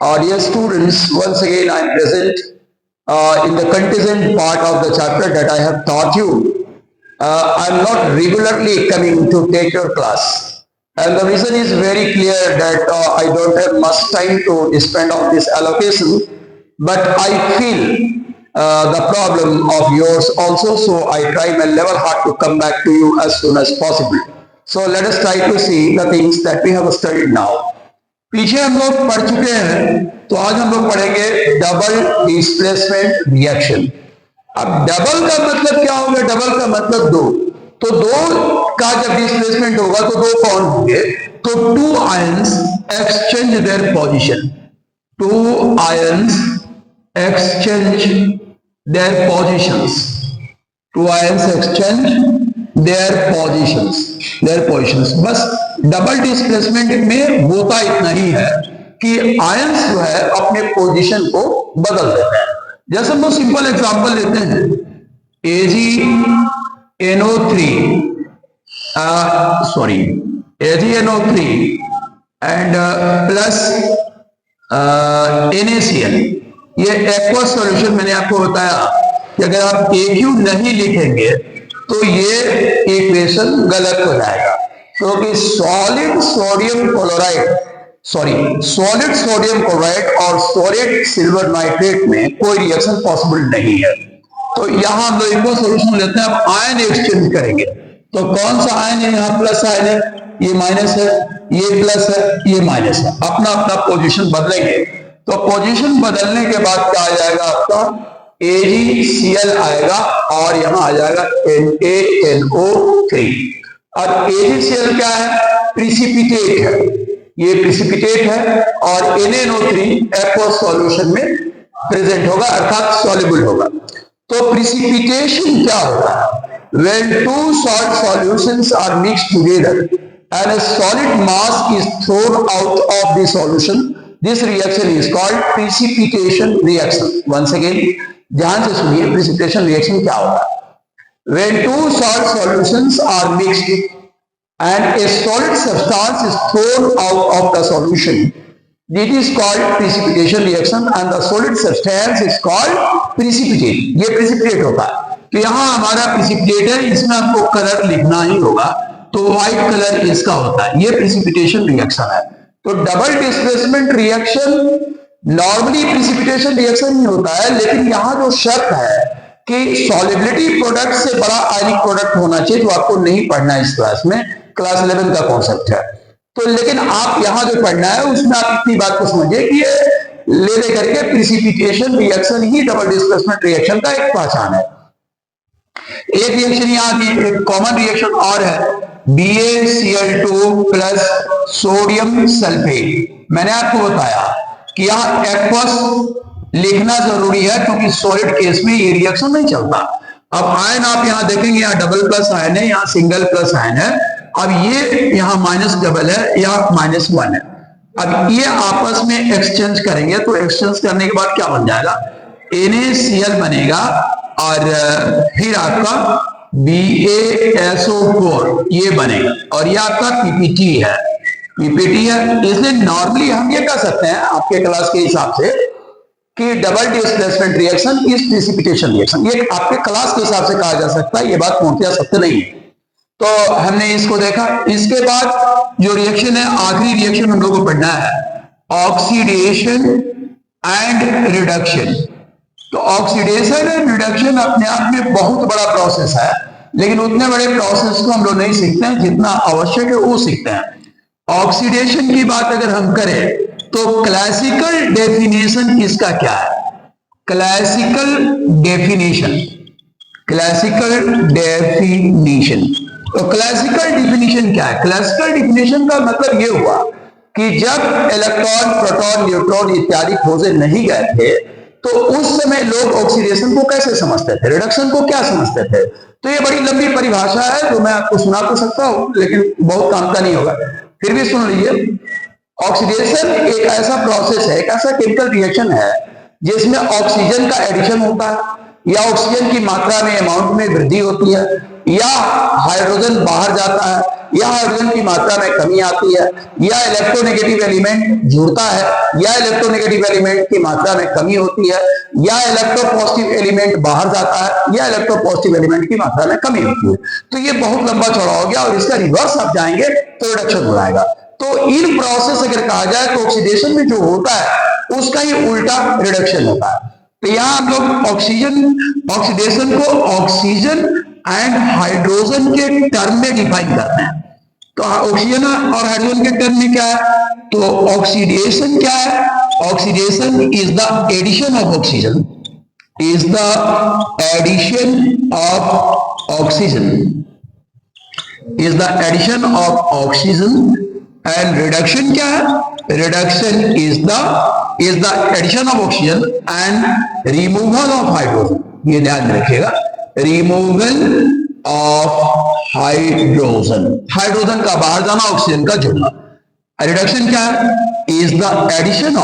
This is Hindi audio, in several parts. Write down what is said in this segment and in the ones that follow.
Dear students, once again I am present in the contingent part of the chapter that I have taught you. I am not regularly coming to take your class, and the reason is very clear that I don't have much time to spend on this allocation, but I feel the problem of yours also, so I try my level hard to come back to you as soon as possible. So let us try to see the things that we have studied now. पीछे हम लोग पढ़ चुके हैं, तो आज हम लोग पढ़ेंगे डबल डिस्प्लेसमेंट रिएक्शन। अब डबल का मतलब क्या होगा? डबल का मतलब दो, तो दो का जब डिस्प्लेसमेंट होगा तो दो कौन होंगे? तो two ions exchange their position, two ions exchange their positions, two ions exchange their positions. बस डबल डिस्प्लेसमेंट में होता इतना ही है कि आयंस जो है अपने पोजीशन को बदल देते हैं। जैसे हम सिंपल एग्जांपल लेते हैं, AgNO3 एंड प्लस NaCl, ये एक्वस सॉल्यूशन। मैंने आपको बताया कि अगर आप AQ नहीं लिखेंगे तो ये इक्वेशन गलत हो जाएगा, क्योंकि सॉलिड सोडियम क्लोराइड और सॉलिड सिल्वर नाइट्रेट में कोई रिएक्शन पॉसिबल नहीं है। तो यहां हम लोग इनको सॉल्यूशन लेते हैं। अब आयन एक्सचेंज करेंगे, तो कौन सा आयन है? यहाँ प्लस आयन है, ये माइनस है, ये प्लस है, ये माइनस है। अपना अपना पोजीशन बदलेंगे, तो पोजीशन बदलने के बाद क्या आ जाएगा? आपका AgCl आएगा और यहां आ जाएगा NaNO3। और AgCl क्या है? प्रिसिपिटेट है, ये प्रिसिपिटेट है, और NaNO3 एक्वस सॉल्यूशन में प्रेजेंट होगा, अर्थात सॉल्युबल होगा। तो प्रिसिपिटेशन क्या होता है? When two salt solutions are mixed together and a solid mass is thrown out of the solution, this reaction is called precipitation reaction. Once again, ध्यान से सुनिए, प्रिसिपिटेशन रिएक्शन क्या होता है? When two salt solutions are mixed and a solid substance is thrown out of the solution, it is called precipitation reaction, and the solid substance is called precipitate. ये precipitate होता है। तो यहाँ हमारा precipitate है, इसमें आपको कलर लिखना ही होगा, तो व्हाइट कलर इसका होता है, ये precipitation रिएक्शन है। तो double displacement reaction normally precipitation reaction ही होता है, लेकिन यहां जो शर्त है कि सॉलिबिलिटी प्रोडक्ट से बड़ा आयनिक प्रोडक्ट होना चाहिए, जो आपको नहीं पढ़ना है इस क्लास में, क्लास 11 का कॉन्सेप्ट है। तो लेकिन आप यहां जो पढ़ना है उसमें आप इतनी बात को समझिए कि ये ले करके प्रिसिपिटेशन रिएक्शन ही डबल डिस्प्लेसमेंट रिएक्शन का एक पहचान है। एक रिएक्शन यहाँ की एक कॉमन रिएक्शन और है, BaCl2 प्लस सोडियम सल्फेट। मैंने आपको बताया कि यहाँ एक्वस लिखना जरूरी है, क्योंकि सॉलिड केस में ये रिएक्शन नहीं चलता। अब आयन आप यहाँ देखेंगे, यहाँ डबल प्लस आयन है, यहाँ सिंगल प्लस आयन है। अब ये यहाँ माइनस डबल है, यहाँ -1 है। अब ये आपस में एक्सचेंज करेंगे, तो एक्सचेंज करने के बाद क्या बन जाएगा? NaCl बनेगा, और फिर आपका BaSO4 ये बनेगा, और ये आपका PPT है, इसलिए नॉर्मली हम ये कह सकते हैं आपके क्लास के हिसाब से कि double displacement reaction is precipitation reaction. ये आपके क्लास के हिसाब से कहा जा सकता है, ये बात पूर्णतः सत्य नहीं है। तो हमने इसको देखा। इसके बाद जो रिएक्शन है, आखिरी रिएक्शन हम लोगों को पढ़ना है, ऑक्सीडेशन एंड रिडक्शन। तो ऑक्सीडेशन एंड रिडक्शन अपने आप में बहुत बड़ा प्रोसेस है, लेकिन उतने बड़े प्रोसेस को हम लोग नहीं सीखते हैं, जितना आवश्यक है वो सीखते हैं। ऑक्सीडेशन की बात अगर हम करें तो क्लासिकल डेफिनेशन इसका क्या है? क्लासिकल डेफिनेशन तो क्लासिकल डेफिनेशन क्या है? क्लासिकल डेफिनेशन का मतलब ये हुआ कि जब इलेक्ट्रॉन, प्रोटॉन, न्यूट्रॉन इत्यादि खोजे नहीं गए थे, तो उस समय लोग ऑक्सीडेशन को कैसे समझते थे, रिडक्शन को क्या समझते थे? तो ये बड़ी लंबी परिभाषा है, जो मैं आपको सुना तो सकता हूं, लेकिन बहुत काम का नहीं होगा, फिर भी सुन लीजिए। ऑक्सीडेशन एक ऐसा प्रोसेस है, एक ऐसा केमिकल रिएक्शन है जिसमें ऑक्सीजन का एडिशन होता है, या ऑक्सीजन की मात्रा में, अमाउंट में वृद्धि होती है, या हाइड्रोजन बाहर जाता है, या हाइड्रोजन की मात्रा में कमी आती है, या इलेक्ट्रोनेगेटिव एलिमेंट जुड़ता है, या इलेक्ट्रोनेगेटिव एलिमेंट की मात्रा में कमी होती है, या इलेक्ट्रोपॉजिटिव एलिमेंट बाहर जाता है, या इलेक्ट्रोपॉजिटिव एलिमेंट की मात्रा में कमी होती है। तो ये बहुत लंबा चौड़ा हो गया और इसका रिवर्स आप जाएंगे तो रिडक्शन हो जाएगा। तो इन प्रोसेस अगर कहा जाए तो ऑक्सीडेशन में जो होता है उसका ही उल्टा रिडक्शन होता है। तो यहां हम लोग ऑक्सीडेशन को ऑक्सीजन एंड हाइड्रोजन के टर्म में डिफाइन करते हैं। तो ऑक्सीजन और हाइड्रोजन के टर्म में क्या है, तो ऑक्सीडेशन क्या है, oxidation is the addition of oxygen, is the addition of oxygen, is the addition of oxygen. And reduction क्या है, reduction is the addition of oxygen and removal of hydrogen. ये ध्यान रखिएगा, रिमूवल ऑफ हाइड्रोजन, हाइड्रोजन का बाहर जाना, ऑक्सीजन का जुड़ना। रिडक्शन क्या है, is the addition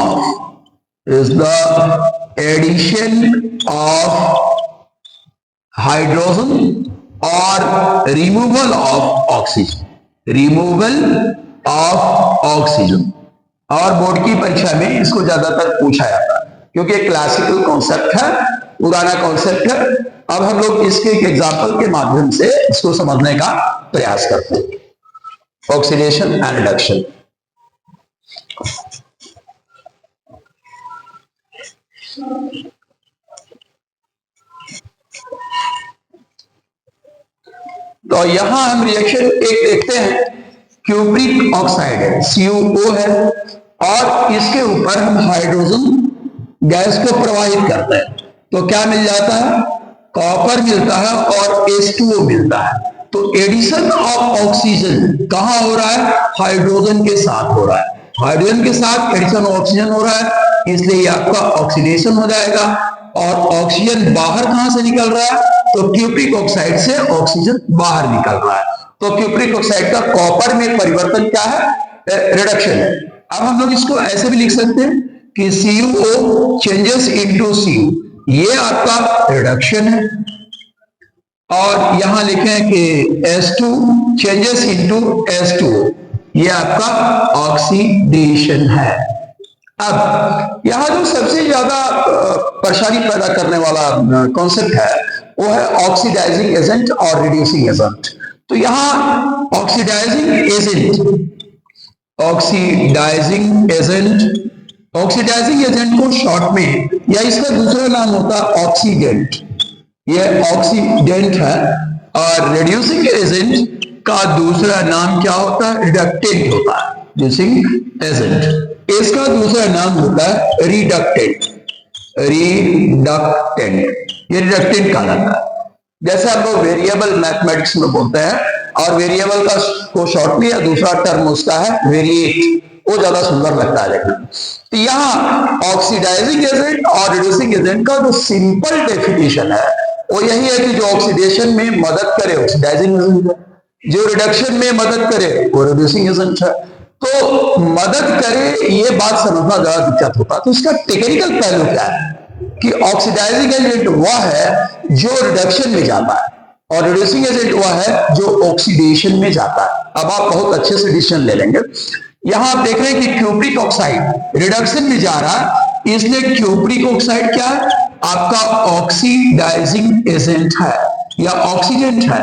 of hydrogen और removal of oxygen, removal of oxygen. और बोर्ड की परीक्षा में इसको ज्यादातर पूछा जाता है क्योंकि एक क्लासिकल कॉन्सेप्ट है, पुराना कॉन्सेप्ट है। अब हम लोग इसके एक एग्जाम्पल के माध्यम से इसको समझने का प्रयास करते हैं। Oxidation and reduction. तो यहां हम रिएक्शन एक देखते हैं, क्यूप्रिक ऑक्साइड है, CuO है, और इसके ऊपर हम हाइड्रोजन गैस को प्रवाहित करते हैं तो क्या मिल जाता है, कॉपर मिलता है और H2O मिलता है। तो एडिशन ऑफ ऑक्सीजन कहां हो रहा है, हाइड्रोजन के साथ हो रहा है, हाइड्रोजन के साथ एडिशन ऑफ ऑक्सीजन हो रहा है, इसलिए आपका ऑक्सीडेशन हो जाएगा। और ऑक्सीजन बाहर कहां से निकल रहा है, तो क्यूप्रिक ऑक्साइड से ऑक्सीजन बाहर निकल रहा है। तो क्यूप्रिक ऑक्साइड का कॉपर में परिवर्तन क्या है, रिडक्शन है। अब हम लोग इसको ऐसे भी लिख सकते हैं कि CuO चेंजेस इनटू Cu, ये आपका रिडक्शन है। और यहां लिखें कि S2 चेंजेस इनटू H2O, ये आपका ऑक्सीडेशन है। अब यहां जो सबसे ज्यादा परेशानी पैदा करने वाला कॉन्सेप्ट है वो है ऑक्सीडाइजिंग एजेंट और रिड्यूसिंग एजेंट। तो यहां ऑक्सीडाइजिंग एजेंट को शॉर्ट में, या इसका दूसरा नाम होता है ऑक्सीडेंट, ये ऑक्सीडेंट है। और रिड्यूसिंग एजेंट का दूसरा नाम क्या होता है, रिडक्टेंट होता है, रिड्यूसिंग एजेंट। इसका दूसरा नाम होता है रिडक्टेंट, ये रिडक्टेंट कहलाता है। जैसे हम लोग वेरिएबल मैथमेटिक्स में बोलते हैं, और वेरिएबल का को शॉर्ट में या दूसरा टर्म उसका है वेरिएट, वो ज्यादा सुंदर लगता है लेकिन। तो यहाँ ऑक्सीडाइजिंग एजेंट और रिड्यूसिंग एजेंट का जो सिंपल डेफिनेशन है वो यही है कि जो ऑक्सीडेशन में मदद करे ऑक्सीडाइजिंग एजेंट है, जो रिडक्शन में मदद करे वो रिड्यूसिंग एजेंट है। तो मदद करे ये बात समझना ज्यादा दिक्कत होता है। तो इसका टेक्निकल पहलू क्या है कि ऑक्सीडाइजिंग एजेंट वह है जो रिडक्शन में जाता है और रिड्यूसिंग एजेंट वह है जो ऑक्सीडेशन में जाता है। अब आप बहुत अच्छे से डिसीजन ले लेंगे। यहां आप देख रहे हैं कि क्यूप्रिक ऑक्साइड रिडक्शन में जा रहा है, इसलिए क्यूप्रिक ऑक्साइड क्या है, आपका ऑक्सीडाइजिंग एजेंट है या ऑक्सीडेंट है।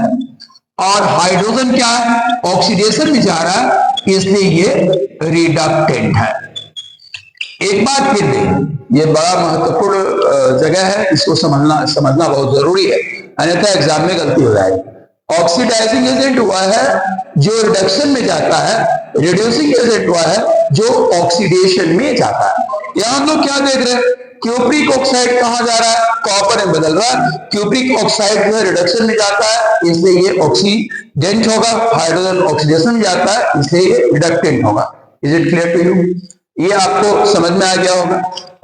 और हाइड्रोजन क्या है, ऑक्सीडेशन में जा रहा है, इसलिए ये रिडक्टेंट है। एक बात फिर देखें, ये बड़ा महत्वपूर्ण जगह है, इसको समझना बहुत जरूरी है, अन्यथा एग्जाम में गलती हो जाएगी। ऑक्सीडाइजिंग एजेंट वह है जो रिडक्शन में जाता है, रिड्यूसिंग एजेंट वह है जो ऑक्सीडेशन में जाता है। यहां हम लोग क्या देख रहे हैं, क्यूप्रिक ऑक्साइड कहां जा रहा है, कॉपर में बदल रहा है। क्यूप्रिक ऑक्साइड जो है रिडक्शन में जाता है, इसलिए ये ऑक्सीडेंट होगा। हाइड्रोजन ऑक्सीडेशन में जाता है, इसलिए ये रिडक्टेंट होगा। Is it clear to you? ये आपको समझ में आ गया होगा।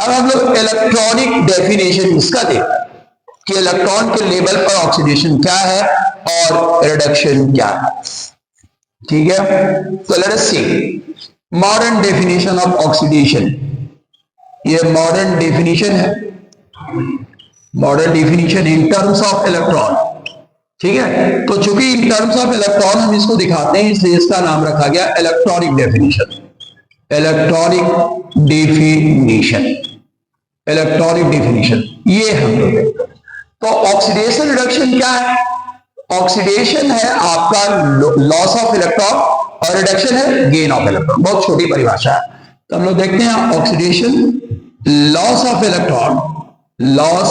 अब हम लोग इलेक्ट्रॉनिक डेफिनेशन इसका देखें कि इलेक्ट्रॉन के लेवल पर ऑक्सीडेशन क्या है और रिडक्शन क्या है। ठीक है, तो let us see modern definition of oxidation. ये मॉडर्न डेफिनेशन है, modern definition in terms of electron. ठीक है। तो चूंकि इन टर्म्स ऑफ इलेक्ट्रॉन हम इसको दिखाते हैं, इसलिए इसका नाम रखा गया electronic definition. Electronic definition, electronic definition ये हम लोग देखते हैं। तो ऑक्सीडेशन रिडक्शन क्या है? ऑक्सीडेशन है आपका लॉस ऑफ इलेक्ट्रॉन और रिडक्शन है गेन ऑफ इलेक्ट्रॉन। बहुत छोटी परिभाषा है। तो हम लोग देखते हैं oxidation, loss of electron, loss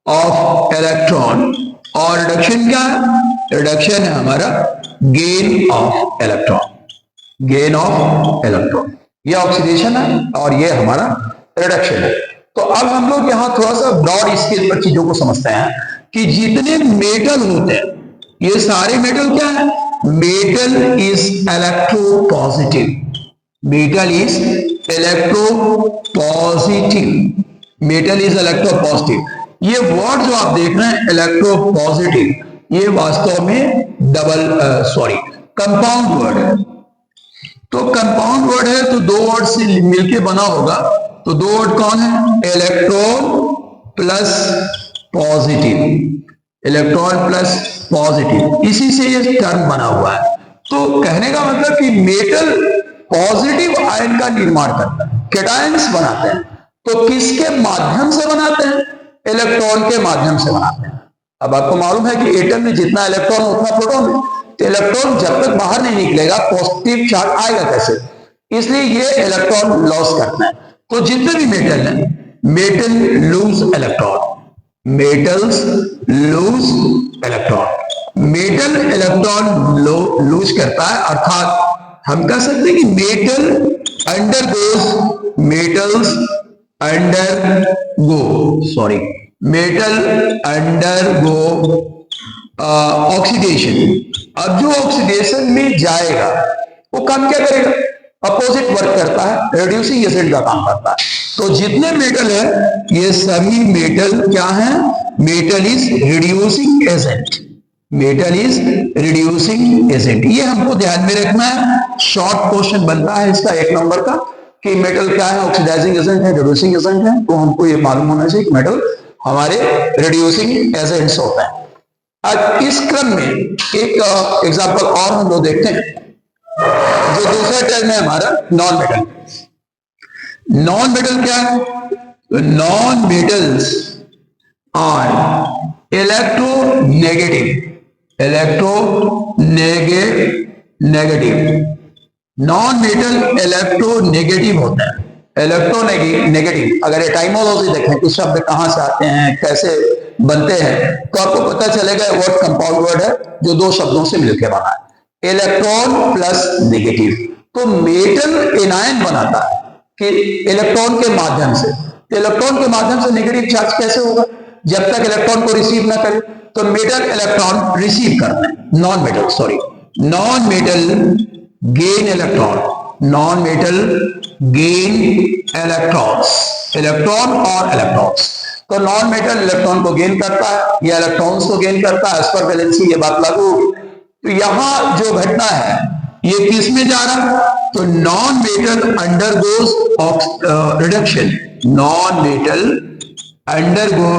of electron, और रिडक्शन क्या है? रिडक्शन है हमारा gain of electron, gain of electron. ये ऑक्सीडेशन है और ये हमारा रिडक्शन है। तो अब हम लोग यहां थोड़ा सा ब्रॉड स्केल पर चीजों को समझते हैं कि जितने मेटल होते हैं, ये सारे मेटल क्या है? Metal is electro positive, metal is electro positive, metal is electro positive. ये वर्ड जो आप देख रहे हैं इलेक्ट्रो पॉजिटिव, ये वास्तव में कंपाउंड वर्ड है। तो कंपाउंड वर्ड है तो दो वर्ड से मिलके बना होगा। तो दो वर्ड कौन है? Electron plus positive, electron plus positive, इसी से ये टर्म बना हुआ है। तो कहने का मतलब कि मेटल पॉजिटिव आयन का निर्माण करता है, कैटायंस बनाते हैं। तो किसके माध्यम से बनाते हैं? इलेक्ट्रॉन के माध्यम से बनाते हैं। अब आपको मालूम है कि एटम में जितना इलेक्ट्रॉन उतना प्रोटॉन है, तो इलेक्ट्रॉन जब तक बाहर नहीं निकलेगा पॉजिटिव चार्ज आएगा कैसे? इसलिए ये इलेक्ट्रॉन लॉस करते हैं। तो जितने भी मेटल हैं, metal loose electron, metals loose electron, metal electron lose करता है। अर्थात हम कह सकते हैं कि metal undergoes, metals metal undergo oxidation. अब जो ऑक्सीडेशन में जाएगा वो काम क्या करेगा? अपोजिट वर्क करता है, रिड्यूसिंग एजेंट का काम करता है। तो जितने मेटल है ये सभी मेटल क्या है? Metal is reducing agent, metal is reducing agent. ये हमको ध्यान में रखना है। शॉर्ट क्वेश्चन बनता है इसका 1 नंबर का कि मेटल क्या है? ऑक्सीडाइजिंग एजेंट है, रिड्यूसिंग एजेंट है। तो हमको ये मालूम होना चाहिए कि मेटल हमारे रिड्यूसिंग एजेंट्स होते हैं। आज इस क्रम में एक एग्जांपल और हम लोग देखते हैं। जो दूसरा टर्म है हमारा नॉन मेटल। नॉन मेटल क्या है? Non metals are electronegative, negative. Non metal electronegative होता है। इलेक्ट्रोनेगेटिव, अगर एटाइमोलॉजी देखें कि शब्द कहां से आते हैं, कैसे बनते हैं, तो आपको पता चलेगा वर्ड कंपाउंड वर्ड है जो दो शब्दों से मिलकर बना है, इलेक्ट्रॉन प्लस नेगेटिव। तो मेटल एनायन बनाता है कि इलेक्ट्रॉन के माध्यम से। तो इलेक्ट्रॉन के माध्यम से नेगेटिव चार्ज कैसे होगा? जब तक इलेक्ट्रॉन को रिसीव ना करे। तो मेटल इलेक्ट्रॉन रिसीव करते हैं, non metal gain electron, non metal gain electrons, electron और इलेक्ट्रॉन्स। तो नॉन मेटल इलेक्ट्रॉन को गेन करता है या इलेक्ट्रॉन्स को गेन करता है, इस पर वैलेंसी ये बात लागू होगी। तो यहां जो घटना है ये किस में जा रहा है? तो non metal undergoes reduction, non metal undergoes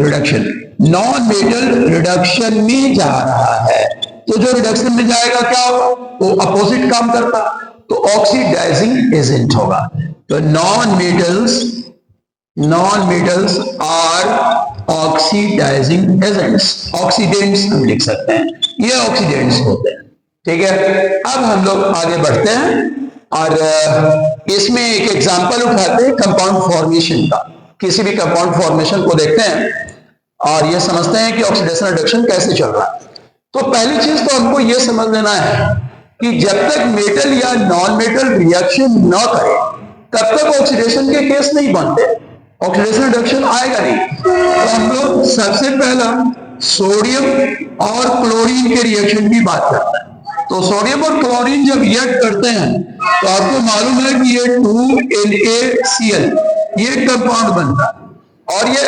reduction, non metal reduction में जा रहा है। तो जो रिडक्शन में जाएगा क्या होगा? वो अपोजिट काम करता, तो ऑक्सीडाइजिंग एजेंट होगा। तो non metals are oxidising agents, oxidants हम लिख सकते हैं, ये ऑक्सीडेंट्स होते हैं। ठीक है, अब हम लोग आगे बढ़ते हैं और इसमें एक एग्जांपल उठाते हैं कंपाउंड फॉर्मेशन का। किसी भी कंपाउंड फॉर्मेशन को देखते हैं और ये समझते हैं कि ऑक्सीडेशन रिडक्शन कैसे चल रहा है। तो पहली चीज तो हमको ये समझ लेना है कि जब तक मेटल या नॉन मेटल रिएक्शन न करे तब तक ऑक्सीडेशन के केस नहीं बनते, ऑक्सीडेशन रिडक्शन आएगा नहीं। तो हम लोग सबसे पहला सोडियम और क्लोरीन के रिएक्शन की बात करते हैं। तो सोडियम और क्लोरीन जब रिएक्ट करते हैं तो आपको मालूम है कि ये 2NaCl ये कंपाउंड बनता है। और ये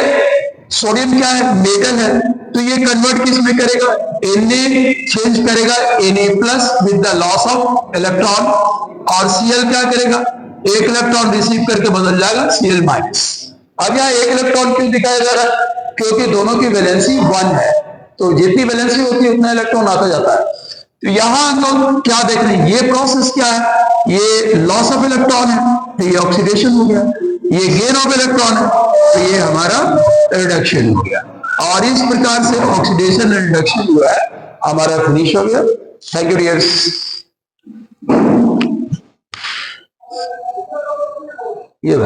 सोडियम क्या है? मेटल है, तो ये कन्वर्ट किस में करेगा? Na चेंज करेगा Na+ with the loss of electron, और Cl क्या करेगा? एक इलेक्ट्रॉन रिसीव करके बदल जाएगा Cl-। अब यहाँ एक इलेक्ट्रॉन क्यों दिखाया जा रहा है? क्योंकि दोनों की वैलेंसी 1 है, तो जितनी वैलेंसी होती है उतना इलेक्ट्रॉन आता जाता है। तो यहां तो क्या देख रहे हैं, ये प्रोसेस क्या है, ये लॉस ऑफ इलेक्ट्रॉन है, तो ये ऑक्सीडेशन हो गया। ये गेन ऑफ इलेक्ट्रॉन है, तो ये हमारा रिडक्शन हो गया। और इस प्रकार से ऑक्सीडेशन रिडक्शन जो है हमारा फिनिश हो गया। Thank you dears. ये